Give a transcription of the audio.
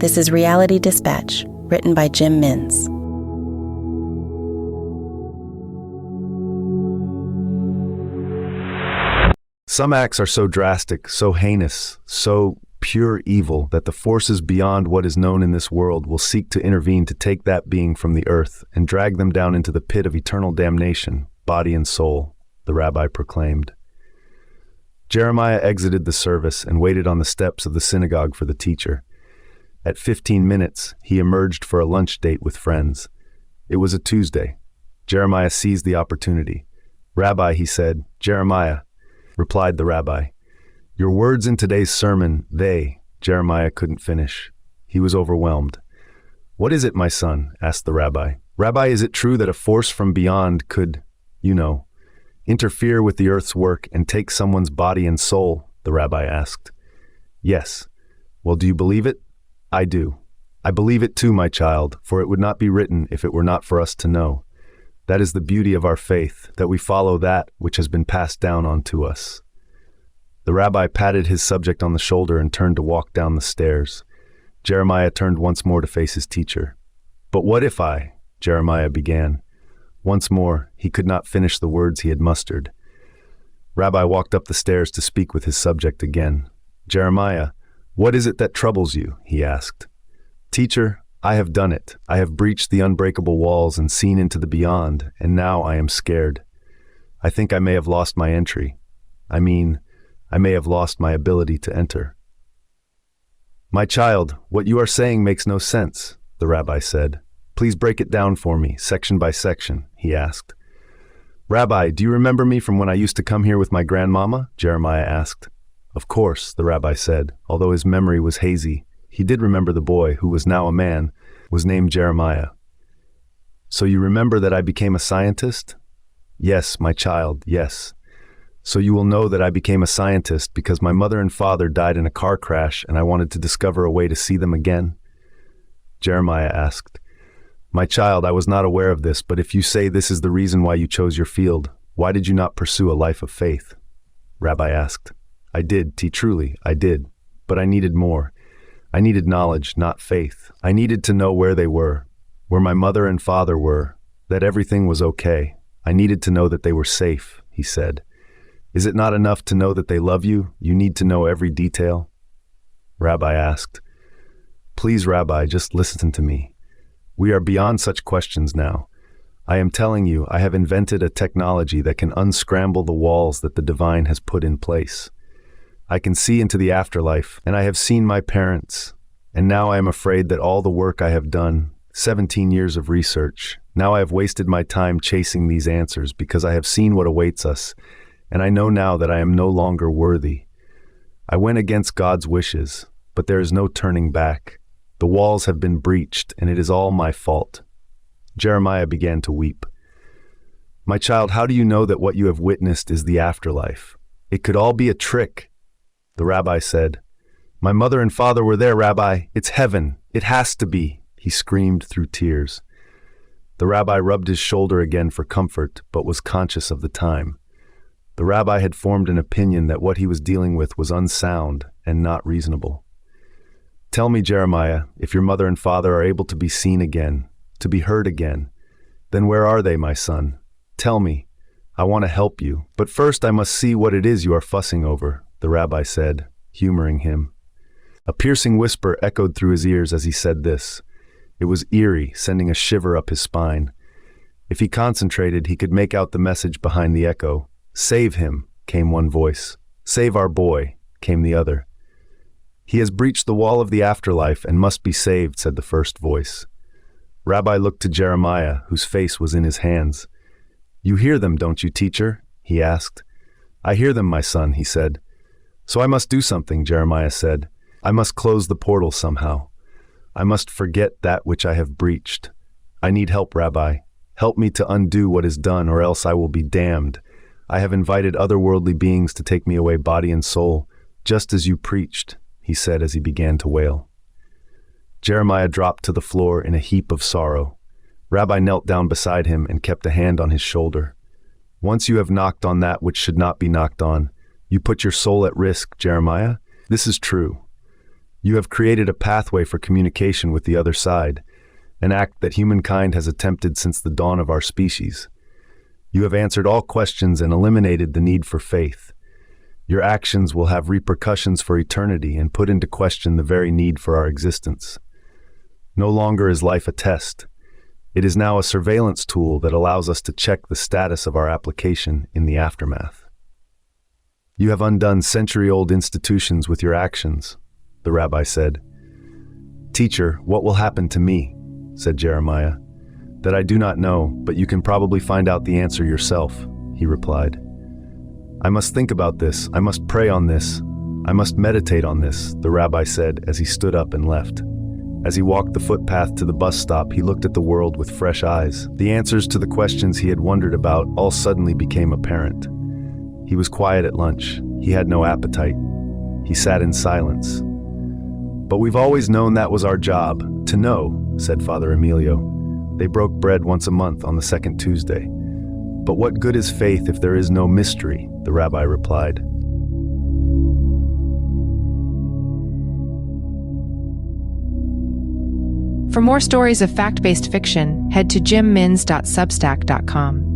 This is Reality Dispatch, written by Jim Mintz. Some acts are so drastic, so heinous, so pure evil that the forces beyond what is known in this world will seek to intervene to take that being from the earth and drag them down into the pit of eternal damnation, body and soul, the rabbi proclaimed. Jeremiah exited the service and waited on the steps of the synagogue for the teacher. At 15 minutes, he emerged for a lunch date with friends. It was a Tuesday. Jeremiah seized the opportunity. "Rabbi," he said. "Jeremiah," replied the rabbi. "Your words in today's sermon, Jeremiah couldn't finish. He was overwhelmed. "What is it, my son?" asked the rabbi. "Rabbi, is it true that a force from beyond could, interfere with the earth's work and take someone's body and soul?" the rabbi asked. "Yes." "Well, do you believe it?" "I do. I believe it too, my child, for it would not be written if it were not for us to know. That is the beauty of our faith, that we follow that which has been passed down onto us." The rabbi patted his subject on the shoulder and turned to walk down the stairs. Jeremiah turned once more to face his teacher. "But what if Jeremiah began. Once more, he could not finish the words he had mustered. Rabbi walked up the stairs to speak with his subject again. "Jeremiah, what is it that troubles you?" he asked. "Teacher, I have done it. I have breached the unbreakable walls and seen into the beyond, and now I am scared. I think I may have lost my entry. I may have lost my ability to enter." "My child, what you are saying makes no sense," the rabbi said. "Please break it down for me, section by section," he asked. "Rabbi, do you remember me from when I used to come here with my grandmama?" Jeremiah asked. "Of course," the rabbi said, although his memory was hazy. He did remember the boy, who was now a man, was named Jeremiah. "So you remember that I became a scientist?" "Yes, my child, yes. So you will know that I became a scientist because my mother and father died in a car crash and I wanted to discover a way to see them again?" Jeremiah asked. "My child, I was not aware of this, but if you say this is the reason why you chose your field, why did you not pursue a life of faith?" Rabbi asked. "I did, truly, I did. But I needed more. I needed knowledge, not faith. I needed to know where they were, where my mother and father were, that everything was okay. I needed to know that they were safe," he said. "Is it not enough to know that they love you? You need to know every detail?" Rabbi asked. "Please, Rabbi, just listen to me. We are beyond such questions now. I am telling you, I have invented a technology that can unscramble the walls that the divine has put in place. I can see into the afterlife, and I have seen my parents. And now I am afraid that all the work I have done, 17 years of research, now I have wasted my time chasing these answers because I have seen what awaits us, and I know now that I am no longer worthy. I went against God's wishes, but there is no turning back. The walls have been breached, and it is all my fault." Jeremiah began to weep. "My child, how do you know that what you have witnessed is the afterlife? It could all be a trick." The rabbi said. "My mother and father were there, Rabbi. It's heaven. It has to be," he screamed through tears. The rabbi rubbed his shoulder again for comfort, but was conscious of the time. The rabbi had formed an opinion that what he was dealing with was unsound and not reasonable. "Tell me, Jeremiah, if your mother and father are able to be seen again, to be heard again, then where are they, my son? Tell me. I want to help you, but first I must see what it is you are fussing over," the rabbi said, humoring him. A piercing whisper echoed through his ears as he said this. It was eerie, sending a shiver up his spine. If he concentrated, he could make out the message behind the echo. "Save him," came one voice. "Save our boy," came the other. "He has breached the wall of the afterlife and must be saved," said the first voice. Rabbi looked to Jeremiah, whose face was in his hands. "You hear them, don't you, teacher?" he asked. "I hear them, my son," he said. "So I must do something," Jeremiah said. "I must close the portal somehow. I must forget that which I have breached. I need help, Rabbi. Help me to undo what is done, or else I will be damned. I have invited otherworldly beings to take me away body and soul, just as you preached," he said as he began to wail. Jeremiah dropped to the floor in a heap of sorrow. Rabbi knelt down beside him and kept a hand on his shoulder. "Once you have knocked on that which should not be knocked on, you put your soul at risk, Jeremiah. This is true. You have created a pathway for communication with the other side, an act that humankind has attempted since the dawn of our species. You have answered all questions and eliminated the need for faith. Your actions will have repercussions for eternity and put into question the very need for our existence. No longer is life a test. It is now a surveillance tool that allows us to check the status of our application in the aftermath. You have undone century-old institutions with your actions, the rabbi said. Teacher, what will happen to me? Said Jeremiah. That I do not know, but you can probably find out the answer yourself, he replied. I must think about this. I must pray on this. I must meditate on this, the rabbi said as he stood up and left. As he walked the footpath to the bus stop, he looked at the world with fresh eyes. The answers to the questions he had wondered about all suddenly became apparent. He was quiet at lunch. He had no appetite. He sat in silence. But we've always known that was our job, to know, said Father Emilio. They broke bread once a month on the second Tuesday. But what good is faith if there is no mystery? The rabbi replied. For more stories of fact-based fiction, head to jimmins.substack.com.